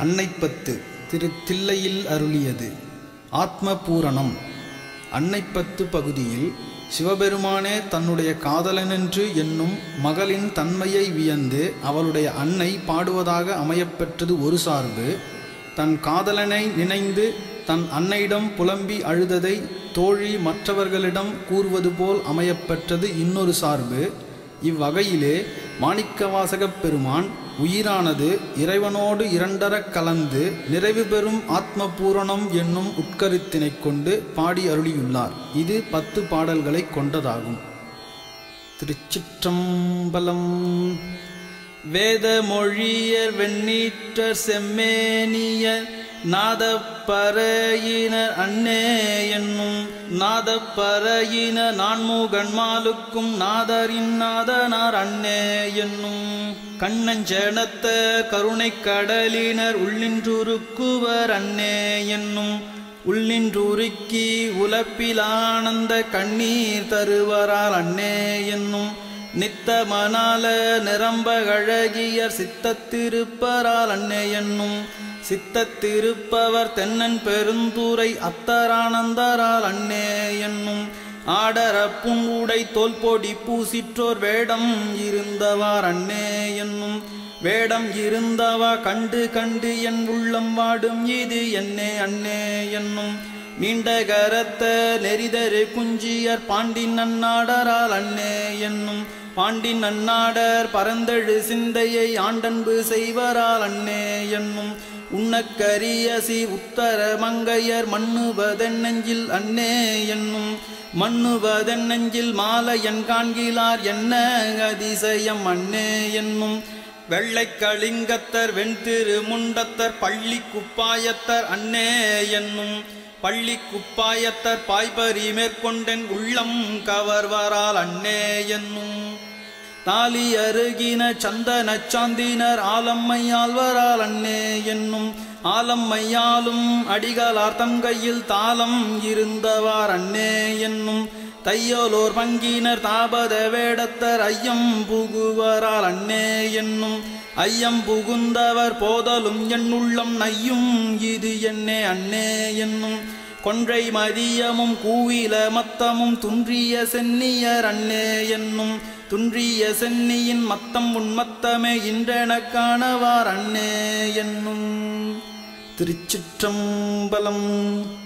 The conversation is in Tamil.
அன்னைப்பத்து திரு தில்லையில் அருளியது. ஆத்ம பூரணம். அன்னைப்பத்து பகுதியில் சிவபெருமானே தன்னுடைய காதலனென்று என்னும் மகளின் தன்மையை வியந்து அவளுடைய அன்னை பாடுவதாக அமையப்பெற்றது ஒரு சார்பு. தன் காதலனை நினைந்து தன் அன்னையிடம் புலம்பி அழுததை தோழி மற்றவர்களிடம் கூறுவது போல் அமையப்பெற்றது இன்னொரு சார்பு. இவ்வகையிலே மாணிக்கவாசகப் பெருமான் உயிரானது இறைவனோடு இரண்டரக் கலந்து நிறைவு பெறும் ஆத்ம பூரணம் என்னும் உட்கருத்தினை கொண்டு பாடி அருளியுள்ளார். இது 10 பாடல்களை கொண்டதாகும். திருச்சிற்றம்பலம். வேத மொழியர் வெண்ணீற்றர் செம்மேனியர் நாதப்பறையினர் அன்னே என்னும் நாதப்பறையினர் நான்முகன்மாலுக்கும் நாதரின் நாதனார் அன்னே என்னும் கண்ணஞ்சேனத்த கருணை கடலினர் உள்ளின்றுருக்குவர் அன்னே என்னும் உள்ளின்றுருக்கி உலப்பிலானந்த கண்ணீர் தருவரால் அன்னே என்னும் நித்தமனால நிரம்ப அழகியர் சித்தத்திருப்பரால் அன்னே என்னும் சித்தத்திருப்பவர் தென்னன் பெருந்துரை அத்தரானந்தரால் அன்னே என்னும் ஆடர புங்குடை தோல்பொடி பூசிற்றோர் வேடம் இருந்தவார் அன்னே என்னும் வேடம் இருந்தவா கண்டு கண்டு என் உள்ளம் வாடும் இது என்னே அன்னே என்னும் நீண்ட கரத்த நெறிதரு குஞ்சியர் பாண்டின் நன்னாடரால் அன்னே என்னும் பாண்டின் நன்னாடர் பரந்தெழு சிந்தையை ஆண்டன்பு செய்வரால் அன்னே என்னும் உண்ணக்கரியசி உத்தர மங்கையர் மண்ணுவதென்னெஞ்சில் அன்னே என்னும் மண்ணுவதென்னெஞ்சில் மாலையன் காண்கிலார் என்ன அதிசயம் அன்னே என்னும் வெள்ளை கலிங்கத்தர் வெண்திரு முண்டத்தர் பள்ளி குப்பாயத்தர் அன்னே என்னும் பள்ளி குப்பாயத்தர் பாய்பரி மேற்கொண்டென் உள்ளம் கவர்வரால் அன்னே என்னும் தாலி அருகின சந்தன சாந்தினர் ஆலம்மையால்வரால் அன்னே என்னும் ஆலம்மையாலும் அடிகளார் தம் கையில் தாளம் இருந்தவார் அன்னே என்னும் தையோலோர் பங்கினர் தாபத வேடத்தர் ஐயம் புகுவரால் அன்னே என்னும் ஐயம் புகுந்தவர் போதலும் என்னுள்ளம் நையும் இது என்னே அன்னே என்னும் கொன்றை மதியமும் கூவில மத்தமும் துன்றிய சென்னியர் அன்னே என்னும் துன்றிய சென்னியின் மத்தம் உன்மத்தமே இன்றெனக் காணவார் அன்னே என்னும். திருச்சிற்றம்பலம்.